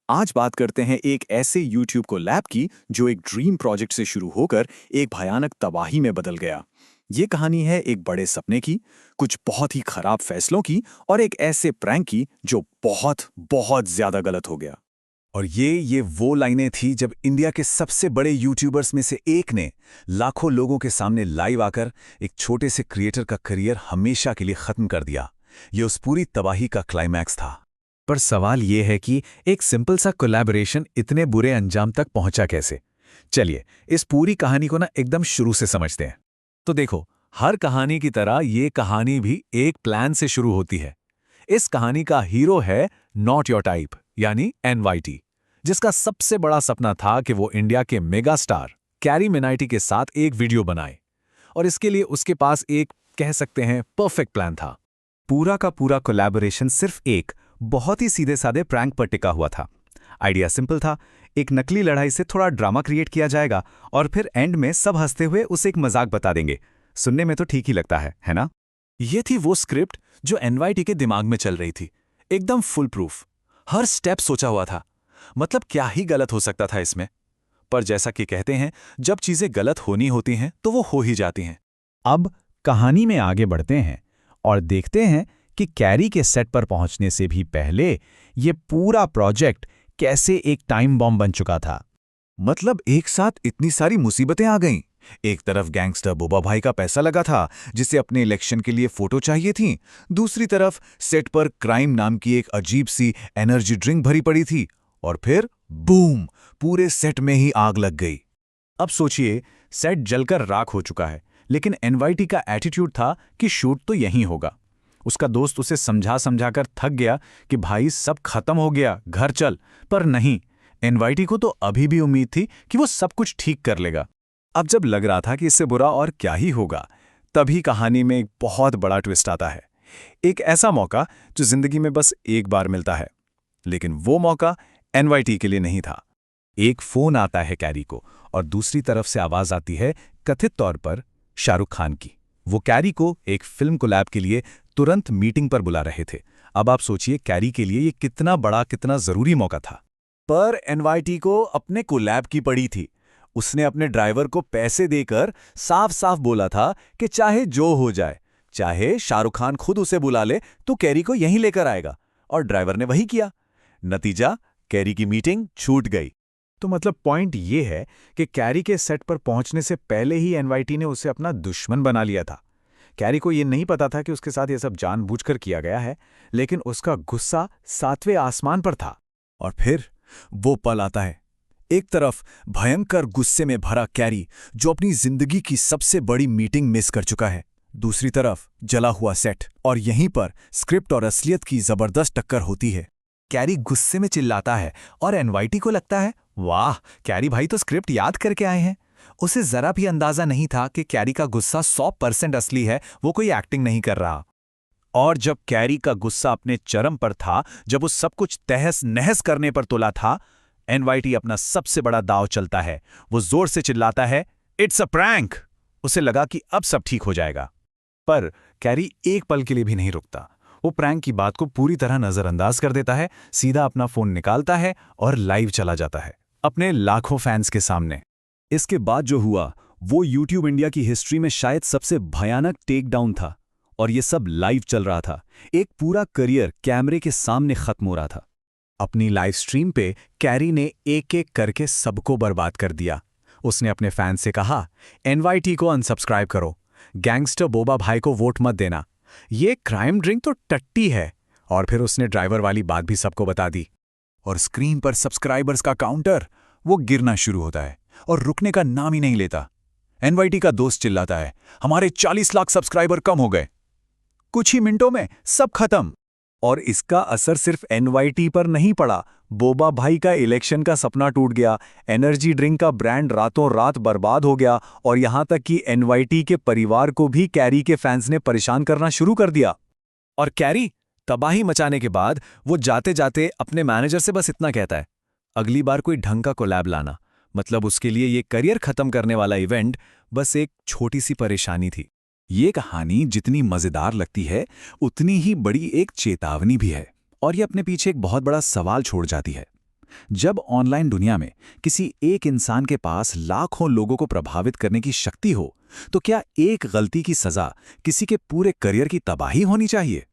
आज बात करते हैं एक ऐसे YouTube कोलैब की जो एक ड्रीम प्रोजेक्ट से शुरू होकर एक भयानक तबाही में बदल गया। ये कहानी है एक बड़े सपने की, कुछ बहुत ही खराब फैसलों की और एक ऐसे प्रैंक की जो बहुत बहुत ज्यादा गलत हो गया। और ये वो लाइनें थी जब इंडिया के सबसे बड़े यूट्यूबर्स में से एक ने लाखों लोगों के सामने लाइव आकर एक छोटे से क्रिएटर का करियर हमेशा के लिए खत्म कर दिया। ये उस पूरी तबाही का क्लाइमैक्स था। पर सवाल ये है कि एक सिंपल सा कोलैबोरेशन इतने बुरे अंजाम तक पहुंचा कैसे। चलिए इस पूरी कहानी को एकदम शुरू से समझते हैं। तो देखो, हर कहानी की तरह ये कहानी भी एक प्लान से शुरू होती है। इस कहानी का हीरो है नॉट योर टाइप यानी NYT, जिसका सबसे बड़ा सपना था कि वो इंडिया के मेगा स्टार कैरी मिनाटी के साथ एक वीडियो बनाए। और इसके लिए उसके पास एक कह सकते हैं परफेक्ट प्लान था। पूरा का पूरा कोलैबोरेशन सिर्फ एक बहुत ही सीधे साधे प्रैंक पर टिका हुआ था। आइडिया सिंपल था, एक नकली लड़ाई से थोड़ा ड्रामा क्रिएट किया जाएगा और फिर एंड में सब हंसते हुए उसे एक मजाक बता देंगे। सुनने में तो ठीक ही लगता है ना? ये थी वो स्क्रिप्ट जो NYT के दिमाग में चल रही थी, एकदम फुल प्रूफ, हर स्टेप सोचा हुआ था। मतलब क्या ही गलत हो सकता था इसमें। पर जैसा कि कहते हैं, जब चीजें गलत होनी होती हैं तो वो हो ही जाती हैं। अब कहानी में आगे बढ़ते हैं और देखते हैं कि कैरी के सेट पर पहुंचने से भी पहले ये पूरा प्रोजेक्ट कैसे एक टाइम बॉम्ब बन चुका था। मतलब एक साथ इतनी सारी मुसीबतें आ गईं। एक तरफ गैंगस्टर बोबा भाई का पैसा लगा था जिसे अपने इलेक्शन के लिए फोटो चाहिए थी, दूसरी तरफ सेट पर क्राइम नाम की एक अजीब सी एनर्जी ड्रिंक भरी पड़ी थी और फिर बूम, पूरे सेट में ही आग लग गई। अब सोचिए, सेट जलकर राख हो चुका है, लेकिन NYT का एटीट्यूड था कि शूट तो यहीं होगा। उसका दोस्त उसे समझा समझाकर थक गया कि भाई सब खत्म हो गया, घर चल। पर नहीं, NYT को तो अभी भी उम्मीद थी कि वो सब कुछ ठीक कर लेगा। अब जब लग रहा था कि इससे बुरा और क्या ही होगा, तभी कहानी में एक बहुत बड़ा ट्विस्ट आता है। एक ऐसा मौका जो जिंदगी में बस एक बार मिलता है, लेकिन वो मौका NYT के लिए नहीं था। एक फोन आता है कैरी को और दूसरी तरफ से आवाज आती है कथित तौर पर शाहरुख खान की। वो कैरी को एक फिल्म कोलैब के लिए तुरंत मीटिंग पर बुला रहे थे। अब आप सोचिए कैरी के लिए ये कितना बड़ा, कितना जरूरी मौका था। पर NYT को अपने कोलैब की पड़ी थी। उसने अपने ड्राइवर को पैसे देकर साफ साफ बोला था कि चाहे जो हो जाए, चाहे शाहरुख खान खुद उसे बुला ले तो कैरी को यहीं लेकर आएगा। और ड्राइवर ने वही किया। नतीजा, कैरी की मीटिंग छूट गई। तो मतलब पॉइंट ये है कि कैरी के सेट पर पहुंचने से पहले ही NYT ने उसे अपना दुश्मन बना लिया था। कैरी को ये नहीं पता था कि उसके साथ ये सब जानबूझकर किया गया है, लेकिन उसका गुस्सा 7वें आसमान पर था। और फिर वो पल आता है। एक तरफ भयंकर गुस्से में भरा कैरी जो अपनी जिंदगी की सबसे बड़ी मीटिंग मिस कर चुका है, दूसरी तरफ जला हुआ सेट, और यहीं पर स्क्रिप्ट और असलियत की जबरदस्त टक्कर होती है। कैरी गुस्से में चिल्लाता है और NYT को लगता है, वाह, कैरी भाई तो स्क्रिप्ट याद करके आए हैं। उसे जरा भी अंदाजा नहीं था कि कैरी का गुस्सा 100% असली है, वो कोई एक्टिंग नहीं कर रहा। और जब कैरी का गुस्सा अपने चरम पर था, जब वो सब कुछ तहस नहस करने पर तुला था, NYT अपना सबसे बड़ा दांव चलता है। वो जोर से चिल्लाता है, इट्स अ प्रैंक। उसे लगा कि अब सब ठीक हो जाएगा। पर कैरी एक पल के लिए भी नहीं रुकता। वो प्रैंक की बात को पूरी तरह नजरअंदाज कर देता है, सीधा अपना फोन निकालता है और लाइव चला जाता है अपने लाखों फैंस के सामने। इसके बाद जो हुआ वो YouTube इंडिया की हिस्ट्री में शायद सबसे भयानक टेक डाउन था। और ये सब लाइव चल रहा था। एक पूरा करियर कैमरे के सामने खत्म हो रहा था। अपनी लाइव स्ट्रीम पे कैरी ने एक एक करके सबको बर्बाद कर दिया। उसने अपने फैंस से कहा, NYT को अनसब्सक्राइब करो, गैंगस्टर बोबा भाई को वोट मत देना, ये क्राइम ड्रिंक तो टट्टी है। और फिर उसने ड्राइवर वाली बात भी सबको बता दी। और स्क्रीन पर सब्सक्राइबर्स का काउंटर वो गिरना शुरू होता है और रुकने का नाम ही नहीं लेता। NYT का दोस्त चिल्लाता है, हमारे 40 लाख सब्सक्राइबर कम हो गए। कुछ ही मिनटों में सब खत्म। और इसका असर सिर्फ NYT पर नहीं पड़ा। बोबा भाई का इलेक्शन का सपना टूट गया, एनर्जी ड्रिंक का ब्रांड रातों रात बर्बाद हो गया, और यहां तक कि NYT के परिवार को भी कैरी के फैंस ने परेशान करना शुरू कर दिया। और कैरी तबाही मचाने के बाद वो जाते जाते अपने मैनेजर से बस इतना कहता है, अगली बार कोई ढंग का कोलैब लाना। मतलब उसके लिए ये करियर खत्म करने वाला इवेंट बस एक छोटी सी परेशानी थी। ये कहानी जितनी मजेदार लगती है उतनी ही बड़ी एक चेतावनी भी है, और ये अपने पीछे एक बहुत बड़ा सवाल छोड़ जाती है। जब ऑनलाइन दुनिया में किसी एक इंसान के पास लाखों लोगों को प्रभावित करने की शक्ति हो, तो क्या एक गलती की सजा किसी के पूरे करियर की तबाही होनी चाहिए?